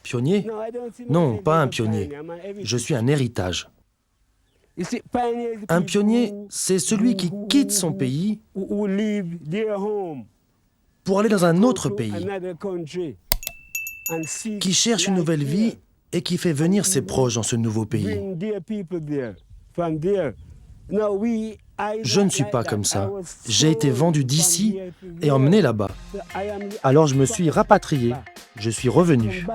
Pionnier? Non, pas un pionnier. Je suis un héritage. Un pionnier, c'est celui qui quitte son pays pour aller dans un autre pays, qui cherche une nouvelle vie et qui fait venir ses proches dans ce nouveau pays. Je ne suis pas comme ça. J'ai été vendu d'ici et emmené là-bas. Alors je me suis rapatrié. Je suis revenu.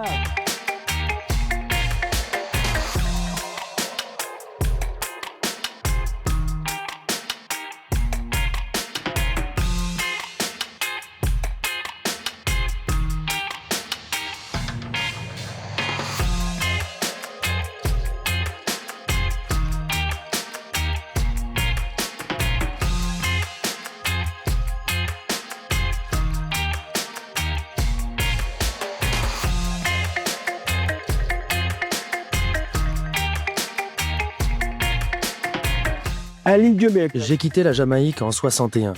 J'ai quitté la Jamaïque en 61.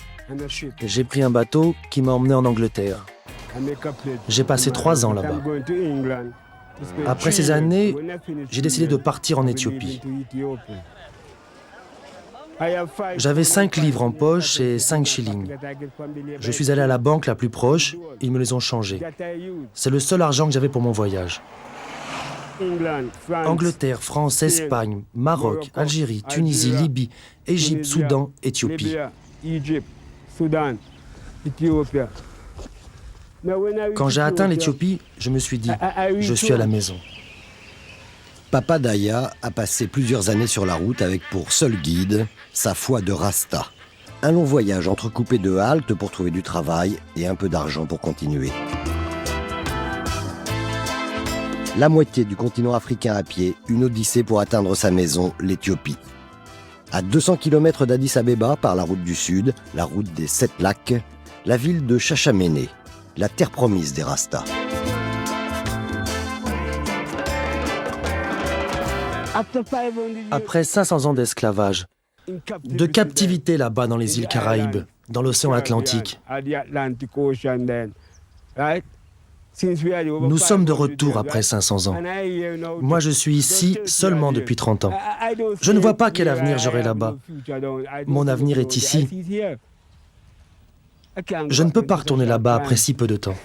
J'ai pris un bateau qui m'a emmené en Angleterre. J'ai passé 3 ans là-bas. Après ces années, j'ai décidé de partir en Éthiopie. J'avais 5 livres en poche et 5 shillings. Je suis allé à la banque la plus proche, ils me les ont changés. C'est le seul argent que j'avais pour mon voyage. Angleterre, France, Espagne, Maroc, Algérie, Tunisie, Libye, Égypte, Soudan, Éthiopie. Quand j'ai atteint l'Éthiopie, je me suis dit, je suis à la maison. Papa Daya a passé plusieurs années sur la route avec pour seul guide sa foi de Rasta. Un long voyage entrecoupé de haltes pour trouver du travail et un peu d'argent pour continuer. La moitié du continent africain à pied, une odyssée pour atteindre sa maison, l'Éthiopie. À 200 km d'Addis Abeba par la route du Sud, la route des 7 lacs, la ville de Chachamene, la terre promise des Rastas. Après 500 ans d'esclavage, de captivité là-bas dans les îles Caraïbes, dans l'océan Atlantique, nous sommes de retour après 500 ans. Moi, je suis ici seulement depuis 30 ans. Je ne vois pas quel avenir j'aurai là-bas. Mon avenir est ici. Je ne peux pas retourner là-bas après si peu de temps.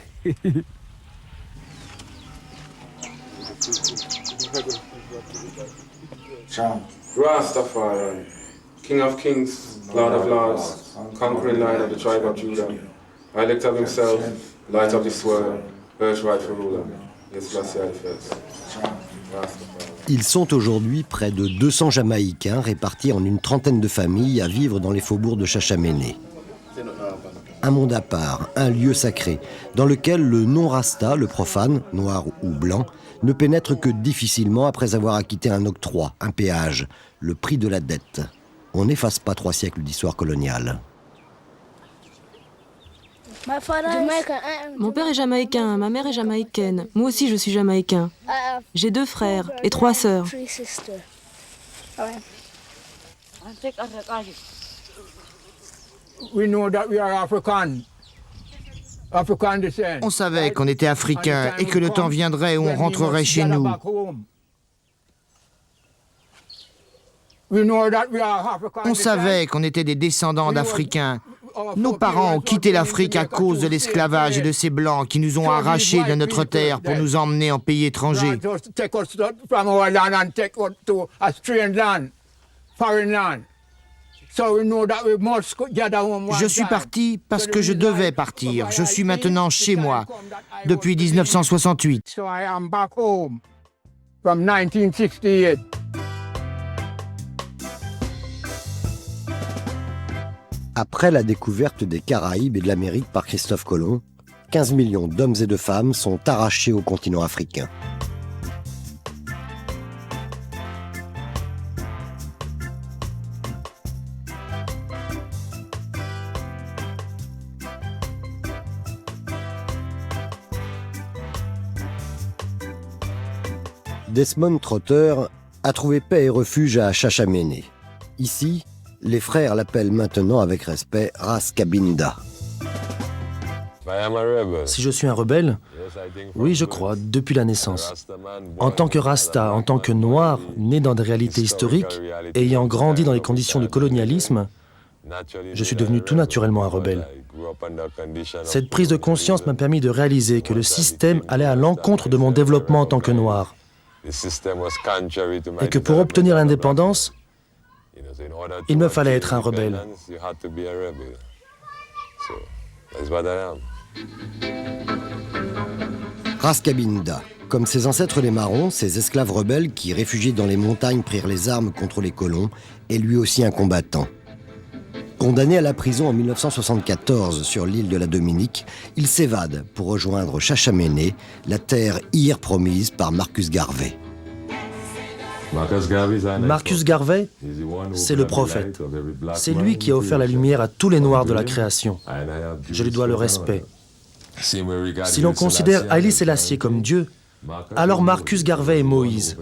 Rastafari, King of Kings, Lord of Lords, conquering Lion of the tribe of Judah. I lift up himself, light of this world, Earth's rightful ruler. Yes, Lassie I first. Rastafari. Ils sont aujourd'hui près de 200 Jamaïcains répartis en une trentaine de familles à vivre dans les faubourgs de Chachamene. Un monde à part, un lieu sacré, dans lequel le non-rasta, le profane, noir ou blanc, ne pénètre que difficilement après avoir acquitté un octroi, un péage, le prix de la dette. On n'efface pas 3 siècles d'histoire coloniale. Mon père est jamaïcain, ma mère est jamaïcaine. Moi aussi, je suis jamaïcain. J'ai 2 frères et 3 sœurs. On savait qu'on était africains et que le temps viendrait où on rentrerait chez nous. On savait qu'on était des descendants d'Africains. Nos parents ont quitté l'Afrique à cause de l'esclavage et de ces Blancs qui nous ont arrachés de notre terre pour nous emmener en pays étranger. Je suis parti parce que je devais partir. Je suis maintenant chez moi, depuis 1968. Après la découverte des Caraïbes et de l'Amérique par Christophe Colomb, 15 millions d'hommes et de femmes sont arrachés au continent africain. Desmond Trotter a trouvé paix et refuge à Chachamene. Ici, les frères l'appellent maintenant avec respect Ras Kabinda. Si je suis un rebelle, Oui, je crois, depuis la naissance. En tant que Rasta, en tant que Noir, né dans des réalités historiques, ayant grandi dans les conditions du colonialisme, je suis devenu tout naturellement un rebelle. Cette prise de conscience m'a permis de réaliser que le système allait à l'encontre de mon développement en tant que Noir. Et que pour obtenir l'indépendance, il me fallait être un rebelle. Ras Kabinda, comme ses ancêtres les Marrons, ces esclaves rebelles qui, réfugiés dans les montagnes, prirent les armes contre les colons, est lui aussi un combattant. Condamné à la prison en 1974 sur l'île de la Dominique, il s'évade pour rejoindre Shashamene, la terre hier promise par Marcus Garvey. Marcus Garvey, c'est le prophète. C'est lui qui a offert la lumière à tous les Noirs de la création. Je lui dois le respect. Si l'on considère Haïlé Sélassié comme Dieu, alors Marcus Garvey est Moïse.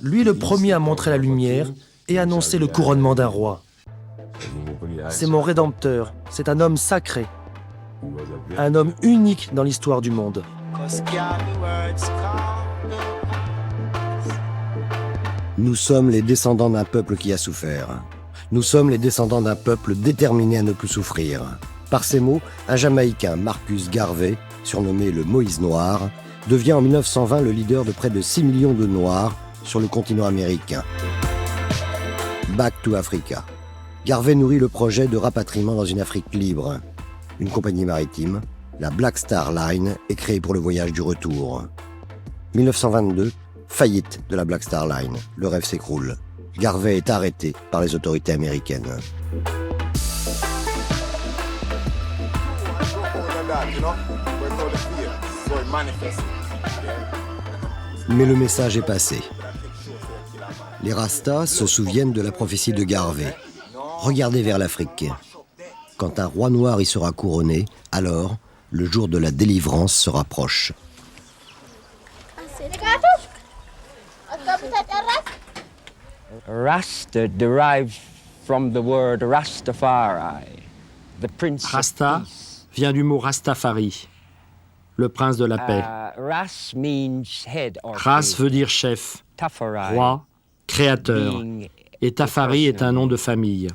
Lui le premier à montrer la lumière et annoncer le couronnement d'un roi. C'est mon rédempteur, c'est un homme sacré, un homme unique dans l'histoire du monde. Nous sommes les descendants d'un peuple qui a souffert. Nous sommes les descendants d'un peuple déterminé à ne plus souffrir. Par ces mots, un Jamaïcain, Marcus Garvey, surnommé le Moïse Noir, devient en 1920 le leader de près de 6 millions de Noirs sur le continent américain. Back to Africa. Garvey nourrit le projet de rapatriement dans une Afrique libre. Une compagnie maritime, la Black Star Line, est créée pour le voyage du retour. 1922, faillite de la Black Star Line. Le rêve s'écroule. Garvey est arrêté par les autorités américaines. Mais le message est passé. Les Rastas se souviennent de la prophétie de Garvey. Regardez vers l'Afrique. Quand un roi noir y sera couronné, alors le jour de la délivrance se rapproche. Rasta derives from the word Rastafari, the prince of Rasta peace. Vient du mot Rastafari, le prince de la paix. Ras means head or Ras chief. veut dire chef, Tafari, roi, créateur. being Et Tafari a est un nom de famille.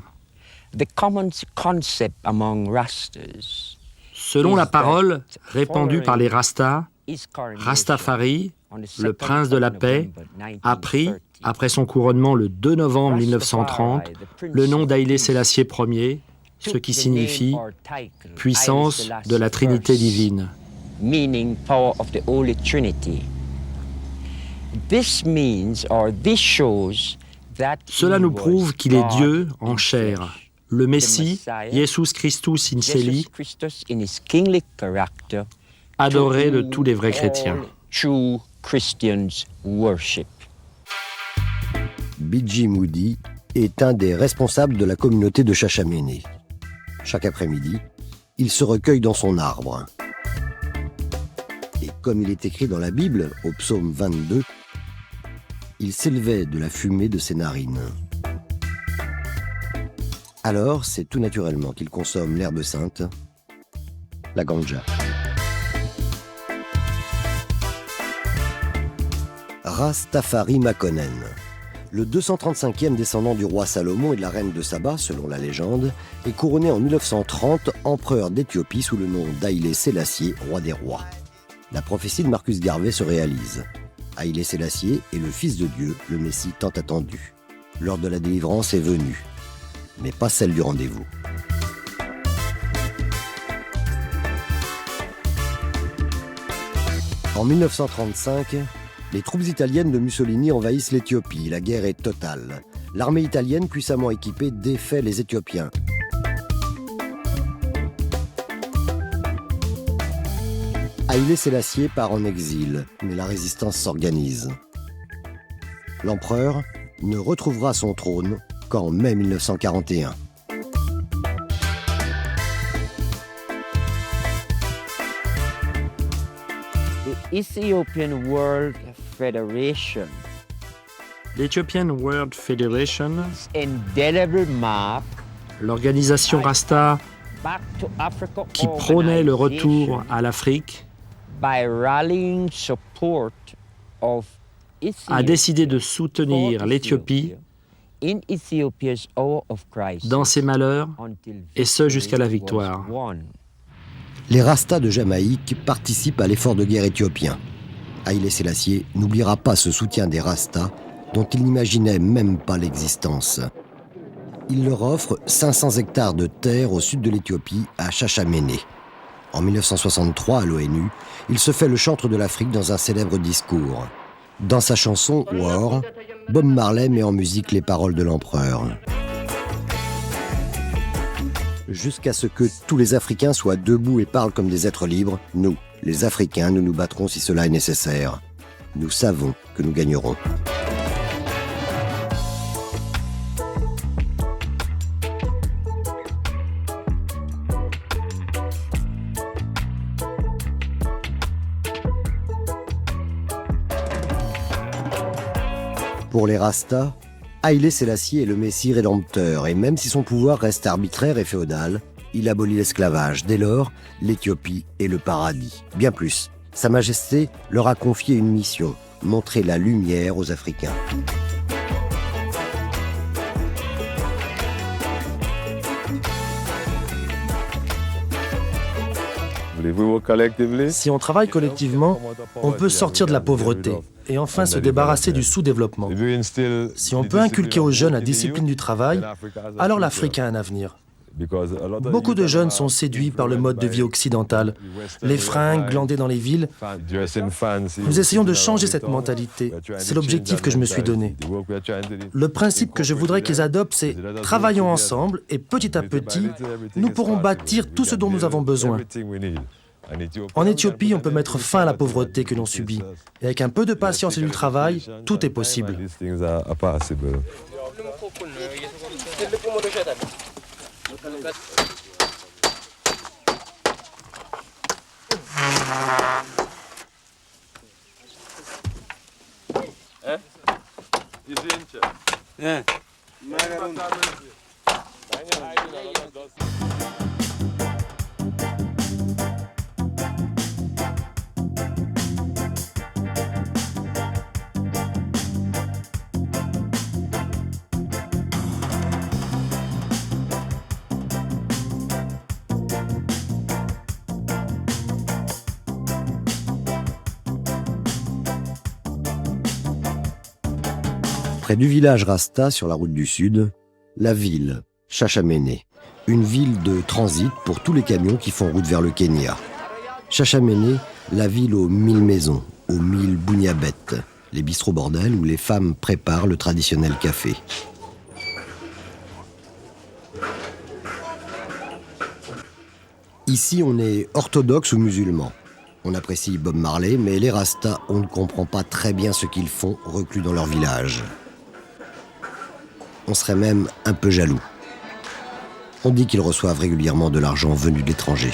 The common concept among Rastas Selon la parole répandue par les Rastas, is coronation Rastafari, on the le 2nd prince de la of paix, November a pris, 1930. après son couronnement le 2 novembre 1930, le nom d'Haïlé Sélassié Ier, ce qui signifie « puissance de la Trinité divine ». Meaning power of the Holy Trinity. This means or this shows that Cela he nous was prouve qu'il est God Dieu in en chair, flesh. le Messie, The Messiah, Jesus Christus in Celi, Jesus Christus in his kingly character, adoré de to tous les vrais all chrétiens. True Christians worship. B.G. Moody est un des responsables de la communauté de Shashamene. Chaque après-midi, il se recueille dans son arbre. Et comme il est écrit dans la Bible, au psaume 22, il s'élevait de la fumée de ses narines. Alors, c'est tout naturellement qu'il consomme l'herbe sainte, la ganja. Rastafari Makonnen, le 235e descendant du roi Salomon et de la reine de Saba, selon la légende, est couronné en 1930 empereur d'Éthiopie sous le nom d'Haïlé Sélassié, roi des rois. La prophétie de Marcus Garvey se réalise. Haïlé Sélassié est le fils de Dieu, le Messie tant attendu. L'heure de la délivrance est venue, mais pas celle du rendez-vous. En 1935, les troupes italiennes de Mussolini envahissent l'Éthiopie. La guerre est totale. L'armée italienne, puissamment équipée, défait les Éthiopiens. Haïlé Sélassié part en exil, mais la résistance s'organise. L'empereur ne retrouvera son trône qu'en mai 1941. The Ethiopian World Federation L'Ethiopian World Federation, indelible mark l'organisation Rasta back to Africa qui prônait le retour à l'Afrique, a décidé de soutenir l'Éthiopie dans ses malheurs, et ce jusqu'à la victoire. Les Rastas de Jamaïque participent à l'effort de guerre éthiopien. Haïlé Sélassié n'oubliera pas ce soutien des Rastas dont il n'imaginait même pas l'existence. Il leur offre 500 hectares de terre au sud de l'Éthiopie, à Chachamene. En 1963, à l'ONU, il se fait le chantre de l'Afrique dans un célèbre discours. Dans sa chanson « War », Bob Marley met en musique les paroles de l'empereur. Jusqu'à ce que tous les Africains soient debout et parlent comme des êtres libres, nous, les Africains, nous nous battrons si cela est nécessaire. Nous savons que nous gagnerons. Pour les Rastas, Haïlé Sélassié est le Messie rédempteur, et même si son pouvoir reste arbitraire et féodal, il abolit l'esclavage. Dès lors, l'Éthiopie est le paradis. Bien plus, Sa Majesté leur a confié une mission, montrer la lumière aux Africains. Si on travaille collectivement, on peut sortir de la pauvreté et enfin se débarrasser du sous-développement. Si on peut inculquer aux jeunes la discipline du travail, alors l'Afrique a un avenir. Beaucoup de jeunes sont séduits par le mode de vie occidental, les fringues glandées dans les villes. Nous essayons de changer cette mentalité. C'est l'objectif que je me suis donné. Le principe que je voudrais qu'ils adoptent, c'est « travaillons ensemble et petit à petit, nous pourrons bâtir tout ce dont nous avons besoin ». En Éthiopie, on peut mettre fin à la pauvreté que l'on subit. Et avec un peu de patience et du travail, tout est possible. Près du village Rasta, sur la route du Sud, la ville, Chachamene, une ville de transit pour tous les camions qui font route vers le Kenya. Chachamene, la ville aux 1000 maisons, aux 1000 bouniabettes, les bistrots bordels où les femmes préparent le traditionnel café. Ici, on est orthodoxe ou musulman. On apprécie Bob Marley, mais les Rastas, on ne comprend pas très bien ce qu'ils font reclus dans leur village. On serait même un peu jaloux. On dit qu'ils reçoivent régulièrement de l'argent venu de l'étranger.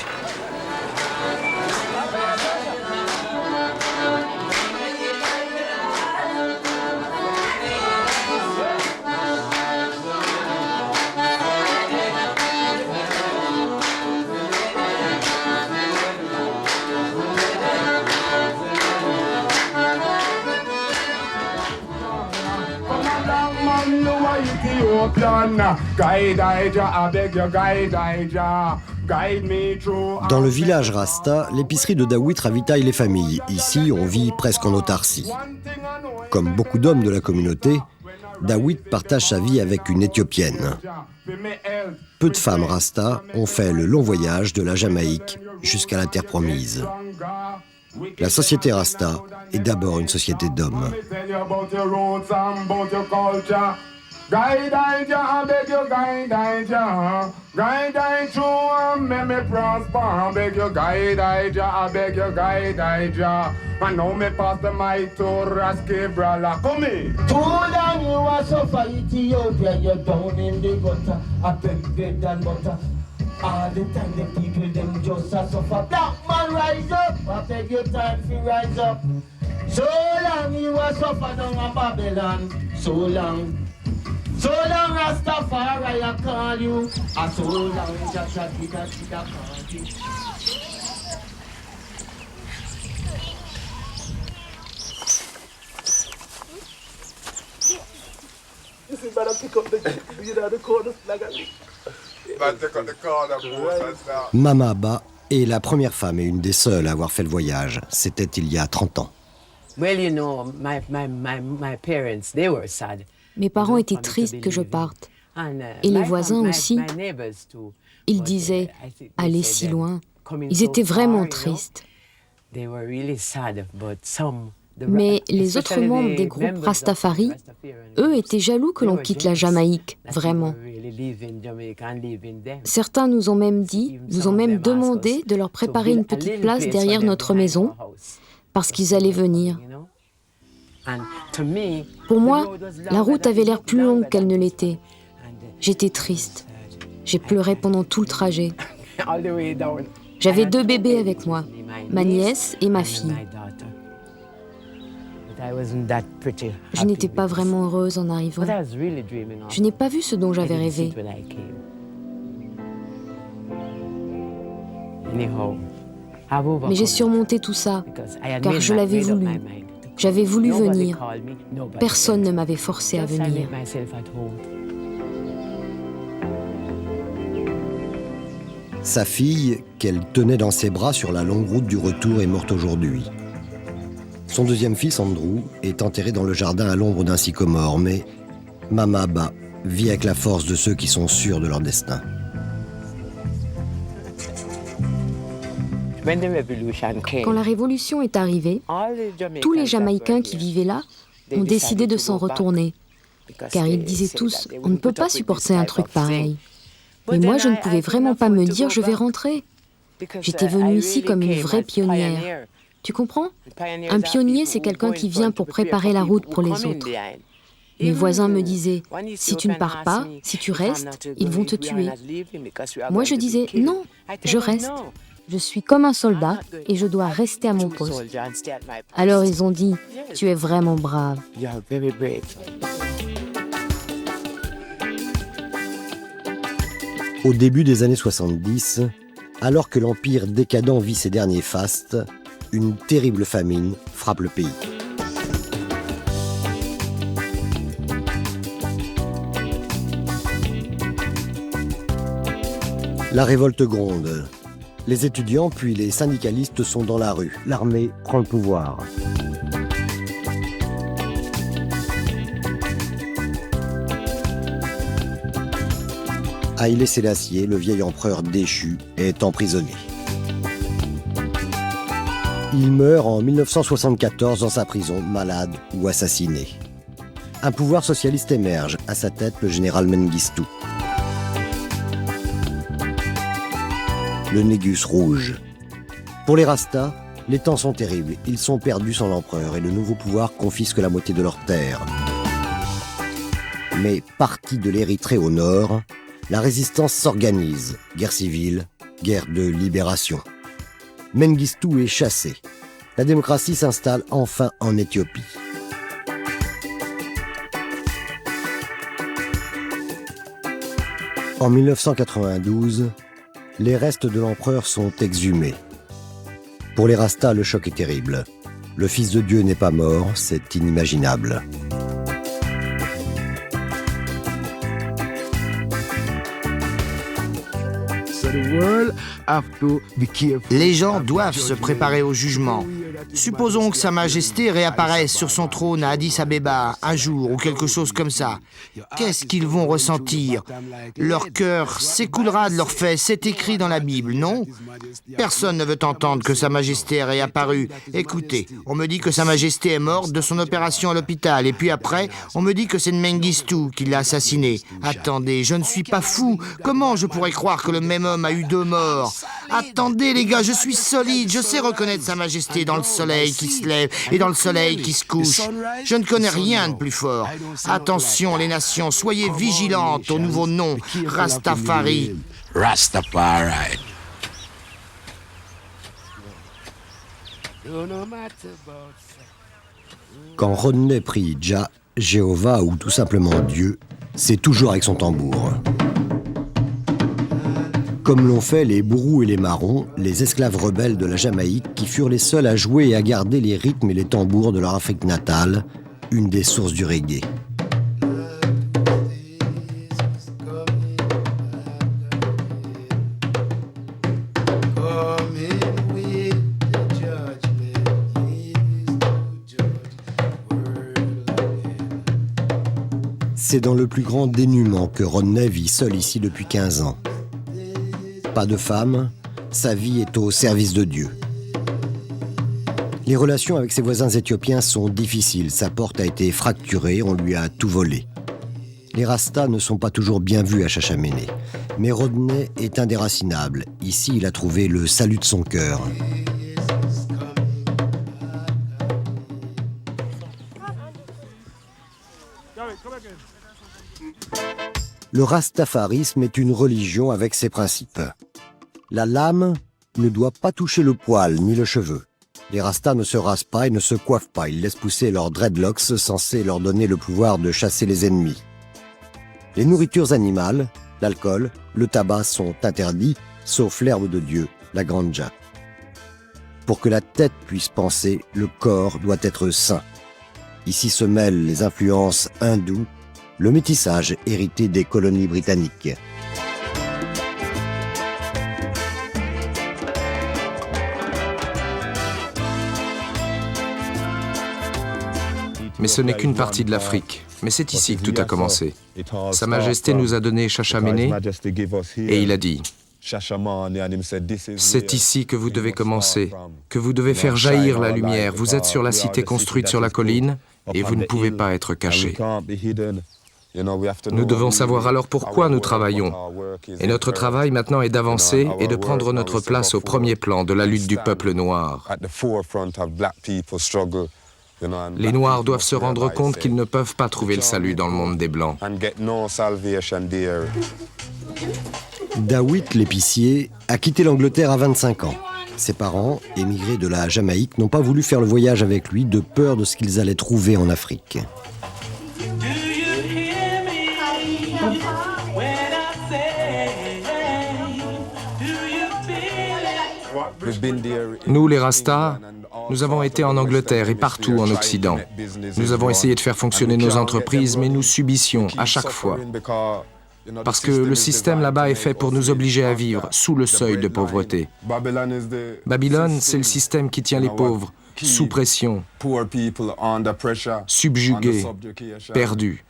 Dans le village Rasta, l'épicerie de Dawit ravitaille les familles. Ici, on vit presque en autarcie. Comme beaucoup d'hommes de la communauté, Dawit partage sa vie avec une Éthiopienne. Peu de femmes Rasta ont fait le long voyage de la Jamaïque jusqu'à la terre promise. La société Rasta est d'abord une société d'hommes. Guide I beg you, guide I through and make me prosper. Beg you, guide I beg you, guide I. And now me pass the mic to Rasky Brala. Come in. Too long you are suffer Ethiopia, you're down in the gutter. I beg bread and butter. All the time the people them just a suffer. Black man rise up, I beg you time to rise up. So long you are suffer down in Babylon, so long. So long Rastafari I call you, and so long Jaja Kida call you. Mama Ba est la première femme et une des seules à avoir fait le voyage. C'était il y a 30 ans. Mes parents étaient tristes que je parte. Et les voisins aussi. Ils disaient « Allez si loin ». Ils étaient vraiment tristes. Mais les autres membres des groupes Rastafari, eux, étaient jaloux que l'on quitte la Jamaïque, vraiment. Certains nous ont même demandé de leur préparer une petite place derrière notre maison, parce qu'ils allaient venir. Pour moi, la route avait l'air plus longue qu'elle ne l'était. J'étais triste. J'ai pleuré pendant tout le trajet. J'avais 2 bébés avec moi, ma nièce et ma fille. Je n'étais pas vraiment heureuse en arrivant. Je n'ai pas vu ce dont j'avais rêvé. Mais j'ai surmonté tout ça, car je l'avais voulu. J'avais voulu venir. Personne ne m'avait forcé à venir. Sa fille, qu'elle tenait dans ses bras sur la longue route du retour, est morte aujourd'hui. Son deuxième fils, Andrew, est enterré dans le jardin à l'ombre d'un sycomore, mais Mama Ba vit avec la force de ceux qui sont sûrs de leur destin. Quand la révolution est arrivée, tous les Jamaïcains qui vivaient là ont décidé de s'en retourner, car ils disaient tous « On ne peut pas supporter un truc pareil ». Mais moi, je ne pouvais vraiment pas me dire « Je vais rentrer ». J'étais venue ici comme une vraie pionnière. Tu comprends? Un pionnier, c'est quelqu'un qui vient pour préparer la route pour les autres. Mes voisins me disaient « Si tu ne pars pas, si tu restes, ils vont te tuer ». Moi, je disais « Non, je reste. Je suis comme un soldat et je dois rester à mon poste. » Alors ils ont dit « Tu es vraiment brave. » Au début des années 70, alors que l'Empire décadent vit ses derniers fastes, une terrible famine frappe le pays. La révolte gronde. Les étudiants puis les syndicalistes sont dans la rue. L'armée prend le pouvoir. Haïlé Sélassié, le vieil empereur déchu, est emprisonné. Il meurt en 1974 dans sa prison, malade ou assassiné. Un pouvoir socialiste émerge, à sa tête le général Mengistu. Le Négus rouge. Pour les Rastas, les temps sont terribles. Ils sont perdus sans l'empereur et le nouveau pouvoir confisque la moitié de leurs terres. Mais partis de l'Érythrée au nord, la résistance s'organise. Guerre civile, guerre de libération. Mengistu est chassé. La démocratie s'installe enfin en Éthiopie. En 1992, les restes de l'empereur sont exhumés. Pour les Rastas, le choc est terrible. Le Fils de Dieu n'est pas mort, c'est inimaginable. Les gens doivent se préparer au jugement. Supposons que Sa Majesté réapparaisse sur son trône à Addis Abeba un jour ou quelque chose comme ça. Qu'est-ce qu'ils vont ressentir? Leur cœur s'écoulera de leurs fesses, c'est écrit dans la Bible, non? Personne ne veut entendre que Sa Majesté est réapparue. Écoutez, on me dit que Sa Majesté est morte de son opération à l'hôpital, et puis après, on me dit que c'est Mengistu qui l'a assassiné. Attendez, je ne suis pas fou. Comment je pourrais croire que le même homme a eu 2 morts? Attendez les gars, je suis solide, je sais reconnaître Sa Majesté dans le soleil qui se lève et dans le soleil qui se couche. Je ne connais rien de plus fort. Attention les nations, soyez vigilantes au nouveau nom, Rastafari. Rastafari. Quand Rodney prie Jah, Jéhovah ou tout simplement Dieu, c'est toujours avec son tambour. Comme l'ont fait les Bourous et les Marrons, les esclaves rebelles de la Jamaïque qui furent les seuls à jouer et à garder les rythmes et les tambours de leur Afrique natale, une des sources du reggae. C'est dans le plus grand dénuement que Rodney vit seul ici depuis 15 ans. Pas de femme, sa vie est au service de Dieu. Les relations avec ses voisins éthiopiens sont difficiles, sa porte a été fracturée, on lui a tout volé. Les Rastas ne sont pas toujours bien vus à Shashamene, mais Rodney est indéracinable. Ici, il a trouvé le salut de son cœur. Le rastafarisme est une religion avec ses principes. La lame ne doit pas toucher le poil ni le cheveu. Les rastas ne se rasent pas et ne se coiffent pas. Ils laissent pousser leurs dreadlocks censés leur donner le pouvoir de chasser les ennemis. Les nourritures animales, l'alcool, le tabac sont interdits, sauf l'herbe de Dieu, la ganja. Pour que la tête puisse penser, le corps doit être sain. Ici se mêlent les influences hindoues, le métissage hérité des colonies britanniques. Mais ce n'est qu'une partie de l'Afrique. Mais c'est ici que tout a commencé. Sa Majesté nous a donné Shashamene et il a dit « C'est ici que vous devez commencer, que vous devez faire jaillir la lumière. Vous êtes sur la cité construite sur la colline et vous ne pouvez pas être cachés. » Nous devons savoir alors pourquoi nous travaillons. Et notre travail maintenant est d'avancer et de prendre notre place au premier plan de la lutte du peuple noir. Les Noirs doivent se rendre compte qu'ils ne peuvent pas trouver le salut dans le monde des Blancs. Dawit l'épicier a quitté l'Angleterre à 25 ans. Ses parents, émigrés de la Jamaïque, n'ont pas voulu faire le voyage avec lui de peur de ce qu'ils allaient trouver en Afrique. Nous, les Rastas, nous avons été en Angleterre et partout en Occident. Nous avons essayé de faire fonctionner nos entreprises, mais nous subissions à chaque fois. Parce que le système là-bas est fait pour nous obliger à vivre sous le seuil de pauvreté. Babylone, c'est le système qui tient les pauvres sous pression, subjugués, perdus.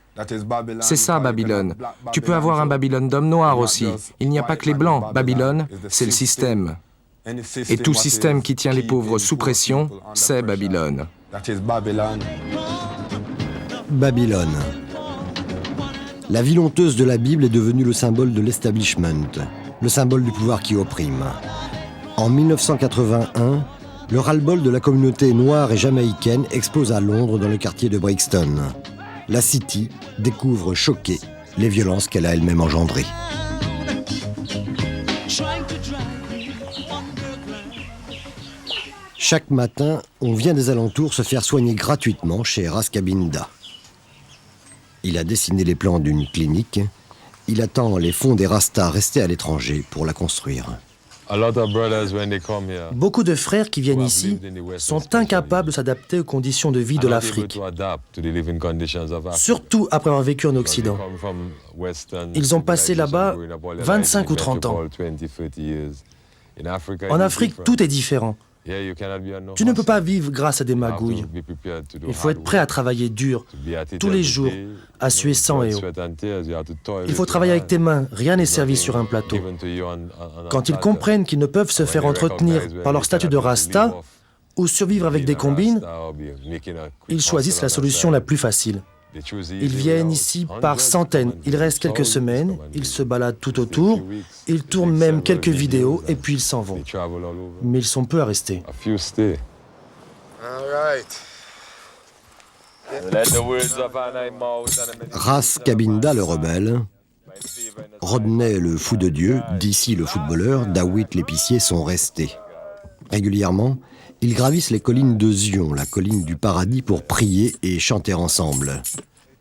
C'est ça, Babylone. Tu peux avoir un Babylone d'hommes noirs aussi. Il n'y a pas que les Blancs. Babylone, c'est le système. Et tout système qui tient les pauvres sous pression, c'est Babylone. Babylone. La ville honteuse de la Bible est devenue le symbole de l'establishment, le symbole du pouvoir qui opprime. En 1981, le ras-le-bol de la communauté noire et jamaïcaine explose à Londres dans le quartier de Brixton. La City découvre choquée les violences qu'elle a elle-même engendrées. Chaque matin, on vient des alentours se faire soigner gratuitement chez Ras Kabinda. Il a dessiné les plans d'une clinique. Il attend les fonds des Rastas restés à l'étranger pour la construire. Beaucoup de frères qui viennent ici sont incapables de s'adapter aux conditions de vie de l'Afrique, surtout après avoir vécu en Occident. Ils ont passé là-bas 25 ou 30 ans. En Afrique, tout est différent. Tu ne peux pas vivre grâce à des magouilles. Il faut être prêt à travailler dur, tous les jours, à suer sang et eau. Il faut travailler avec tes mains, rien n'est servi sur un plateau. Quand ils comprennent qu'ils ne peuvent se faire entretenir par leur statut de Rasta ou survivre avec des combines, ils choisissent la solution la plus facile. Ils viennent ici par centaines, ils restent quelques semaines, ils se baladent tout autour, ils tournent même quelques vidéos et puis ils s'en vont. Mais ils sont peu à rester. Ras Kabinda le rebelle, Rodney le fou de Dieu, d'ici le footballeur, Dawit l'épicier sont restés. Régulièrement, ils gravissent les collines de Zion, la colline du paradis, pour prier et chanter ensemble.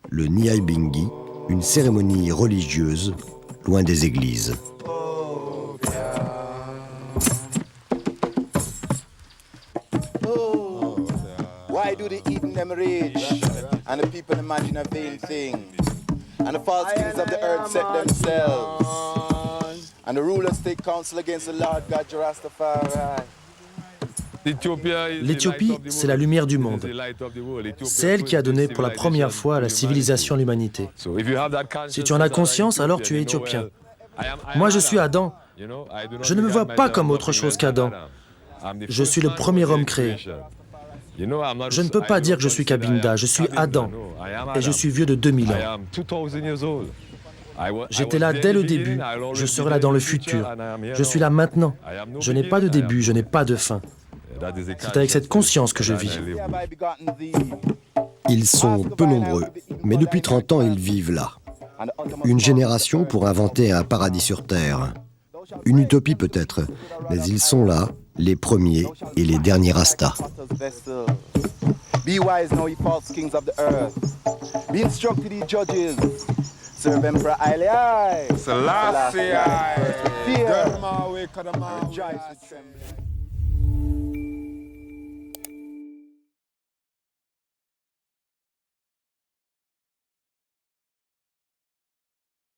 Le Niaibingi, une cérémonie religieuse, loin des églises. Why do the heathen them rage, and the people imagine a vain thing, and the false kings of the earth set themselves, and the rulers take counsel against the Lord God Rastafari. L'Éthiopie, c'est la lumière du monde. C'est elle qui a donné pour la première fois à la civilisation l'humanité. Si tu en as conscience, alors tu es éthiopien. Moi, je suis Adam. Je ne me vois pas comme autre chose qu'Adam. Je suis le premier homme créé. Je ne peux pas dire que je suis Kabinda, je suis Adam. Et je suis vieux de 2000 ans. J'étais là dès le début, je serai là dans le futur. Je suis là maintenant. Je n'ai pas de début, je n'ai pas de fin. C'est avec cette conscience que je vis. Ils sont peu nombreux, mais depuis 30 ans, ils vivent là. Une génération pour inventer un paradis sur Terre. Une utopie peut-être, mais ils sont là, les premiers et les derniers Rastas. Be wise now, ye false kings of the earth. Be instructed, ye judges. Serve Emperor Haile Selassie. Fear. Rejoice and tremble.